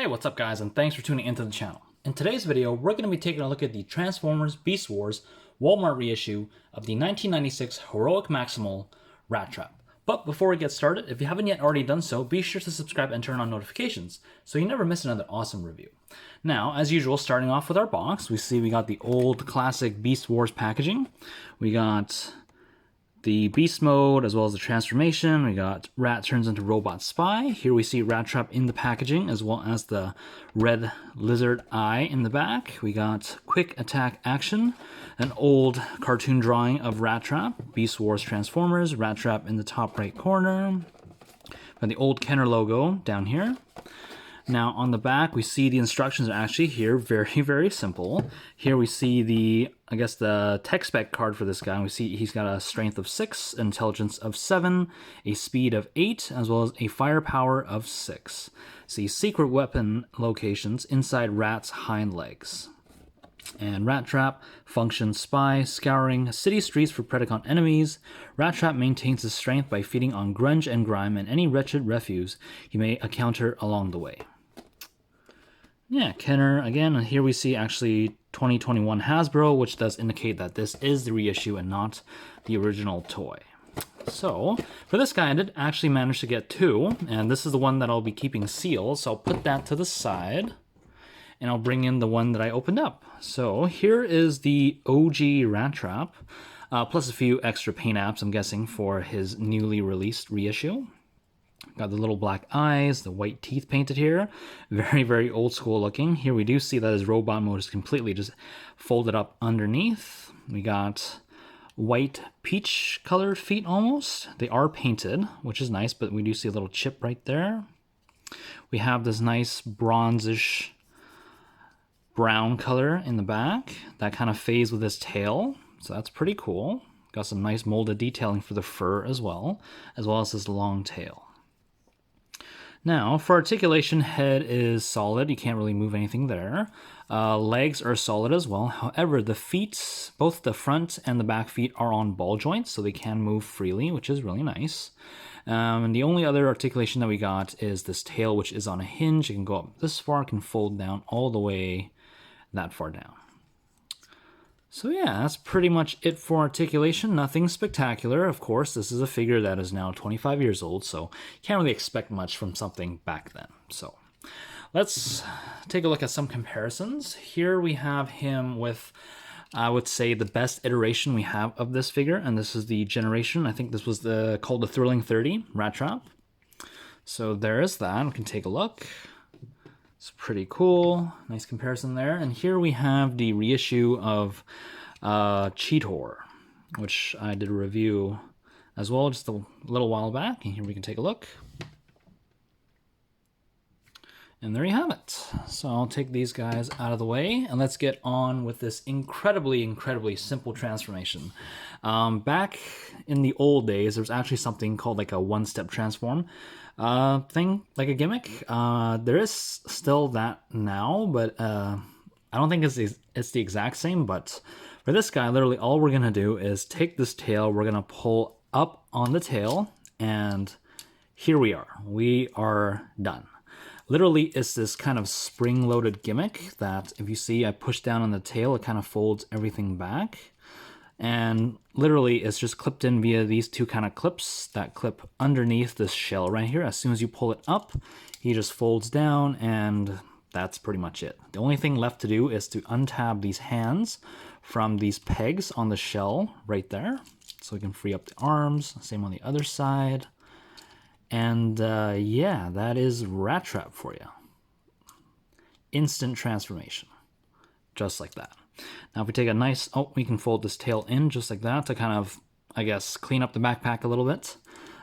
Hey, what's up guys, and thanks for tuning into the channel. In today's video, we're going to be taking a look at the Transformers Beast Wars Walmart reissue of the 1996 Heroic Maximal Rattrap. But before we get started, if you haven't yet already done so, be sure to subscribe and turn on notifications so you never miss another awesome review. Now, as usual, starting off with our box, we got the old classic Beast Wars packaging. We got the beast mode as well as the transformation. We got Rat turns into robot spy. Here we see Rattrap in the packaging as well as the red lizard eye in the back. We got quick attack action, an old cartoon drawing of Rattrap, Beast Wars Transformers, Rattrap in the top right corner. Got the old Kenner logo down here. Now on the back, we see the instructions are actually here, very, very simple. Here we see the tech spec card for this guy. We see he's got a strength of 6, intelligence of 7, a speed of 8, as well as a firepower of 6. See secret weapon locations inside Rat's hind legs. And Rattrap functions spy, scouring city streets for Predacon enemies. Rattrap maintains his strength by feeding on grunge and grime and any wretched refuse he may encounter along the way. Yeah, Kenner again, and here we see actually 2021 Hasbro, which does indicate that this is the reissue and not the original toy. So, for this guy, I did actually manage to get 2, and this is the one that I'll be keeping sealed, so I'll put that to the side, and I'll bring in the one that I opened up. So, here is the OG Rattrap, plus a few extra paint apps, I'm guessing, for his newly released reissue. Got the little black eyes, the white teeth painted here. Very, very old school looking. Here we do see that his robot mode is completely just folded up underneath. We got white peach colored feet almost. They are painted, which is nice, but we do see a little chip right there. We have this nice bronzish brown color in the back. That kind of fades with his tail, so that's pretty cool. Got some nice molded detailing for the fur as well as his long tail. Now, for articulation, head is solid. You can't really move anything there. Legs are solid as well. However, the feet, both the front and the back feet, are on ball joints, so they can move freely, which is really nice. And the only other articulation that we got is this tail, which is on a hinge. It can go up this far, it can fold down all the way that far down. So yeah, that's pretty much it for articulation. Nothing spectacular. Of course, this is a figure that is now 25 years old, so you can't really expect much from something back then. So let's take a look at some comparisons. Here we have him with, I would say, the best iteration we have of this figure, and this is the generation. I think this was called the Thrilling 30 Rattrap. So there is that. We can take a look. It's pretty cool. Nice comparison there. And here we have the reissue of Cheetor, which I did a review as well just a little while back. And here we can take a look. And there you have it. So I'll take these guys out of the way and let's get on with this incredibly, incredibly simple transformation. Back in the old days, there was actually something called like a one-step transform thing, like a gimmick. There is still that now, but I don't think it's the exact same. But for this guy, literally all we're gonna do is take this tail, we're gonna pull up on the tail, and here we are. We are done. Literally, it's this kind of spring-loaded gimmick that if you see I push down on the tail, it kind of folds everything back. And literally, it's just clipped in via these two kind of clips that clip underneath this shell right here. As soon as you pull it up, he just folds down, and that's pretty much it. The only thing left to do is to untab these hands from these pegs on the shell right there. So we can free up the arms. Same on the other side. And yeah, that is Rattrap for you. Instant transformation. Just like that. Now if we take a nice, we can fold this tail in just like that to kind of, I guess, clean up the backpack a little bit.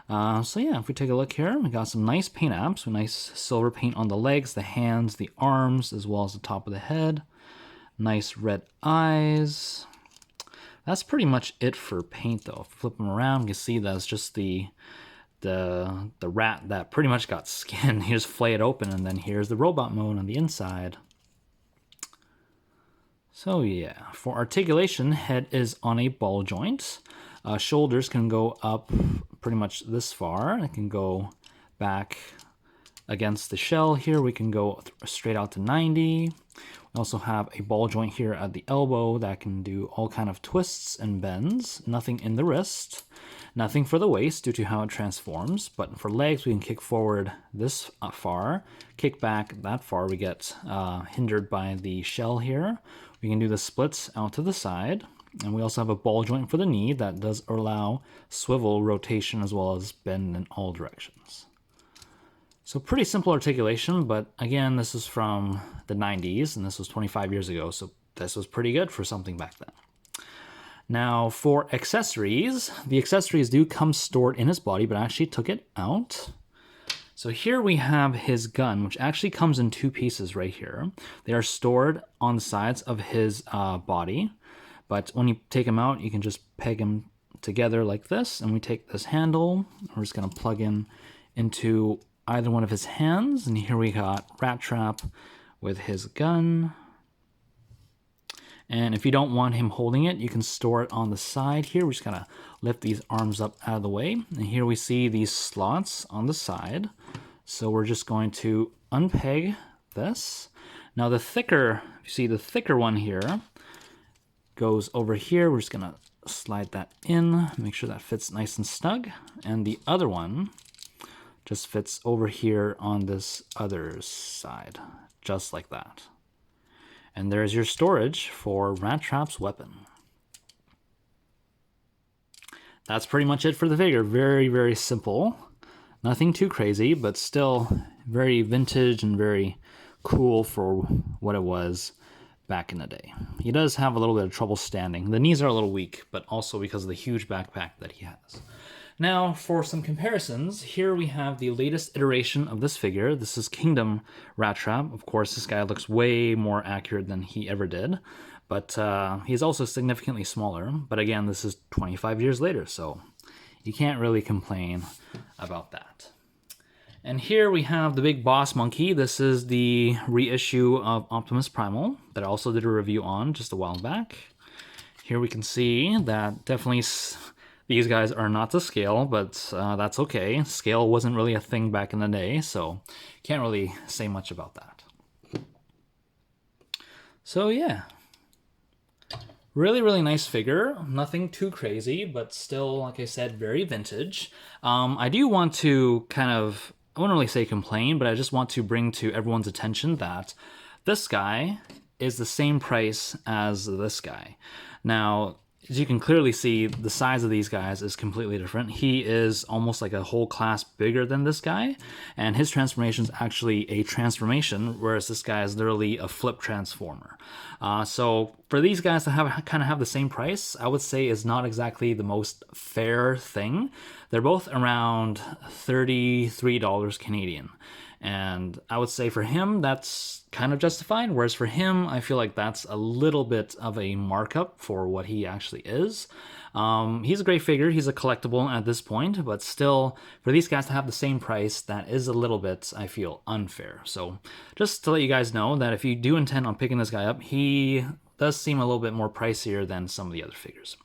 So yeah, if we take a look here, we got some nice paint apps, with nice silver paint on the legs, the hands, the arms, as well as the top of the head. Nice red eyes. That's pretty much it for paint though. If we flip them around, you can see that's just the rat that pretty much got skinned. You just flay it open, and then here's the robot mode on the inside. So yeah, for articulation, head is on a ball joint. Shoulders can go up pretty much this far. It can go back against the shell here, we can go straight out to 90. We also have a ball joint here at the elbow that can do all kind of twists and bends. Nothing in the wrist. Nothing for the waist due to how it transforms. But for legs, we can kick forward this far, kick back that far. We get hindered by the shell here. We can do the splits out to the side. And we also have a ball joint for the knee that does allow swivel rotation as well as bend in all directions. So pretty simple articulation, but again, this is from the 90s, and this was 25 years ago, so this was pretty good for something back then. Now, for accessories, the accessories do come stored in his body, but I actually took it out. So here we have his gun, which actually comes in two pieces right here. They are stored on the sides of his body, but when you take them out, you can just peg them together like this, and we take this handle, we're just going to plug in into either one of his hands, and here we got Rattrap with his gun. And if you don't want him holding it, you can store it on the side here. We're just gonna lift these arms up out of the way, and here we see these slots on the side. So we're just going to unpeg this. Now the thicker, you see the thicker one here goes over here. We're just gonna slide that in, make sure that fits nice and snug, and the other one just fits over here on this other side, just like that. And there's your storage for Rattrap's weapon. That's pretty much it for the figure. Very, very simple. Nothing too crazy, but still very vintage and very cool for what it was back in the day. He does have a little bit of trouble standing. The knees are a little weak, but also because of the huge backpack that he has. Now, for some comparisons, here we have the latest iteration of this figure. This is Kingdom Rattrap. Of course, this guy looks way more accurate than he ever did, but he's also significantly smaller. But again, this is 25 years later, so you can't really complain about that. And here we have the big boss monkey. This is the reissue of Optimus Primal that I also did a review on just a while back. Here we can see that definitely these guys are not to scale, but that's okay. Scale wasn't really a thing back in the day, so can't really say much about that. So yeah, really, really nice figure. Nothing too crazy, but still, like I said, very vintage. I do want to I wouldn't really say complain, but I just want to bring to everyone's attention that this guy is the same price as this guy. Now, as you can clearly see, the size of these guys is completely different. He is almost like a whole class bigger than this guy, and his transformation is actually a transformation, whereas this guy is literally a flip transformer. So for these guys to have the same price, I would say is not exactly the most fair thing. They're both around $33 Canadian. And I would say for him, that's kind of justified. Whereas for him, I feel like that's a little bit of a markup for what he actually is. He's a great figure. He's a collectible at this point, but still, for these guys to have the same price, that is a little bit, I feel, unfair. So just to let you guys know that if you do intend on picking this guy up, he does seem a little bit more pricier than some of the other figures.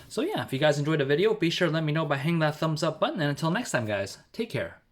So yeah, if you guys enjoyed the video, be sure to let me know by hitting that thumbs up button. And until next time, guys, take care.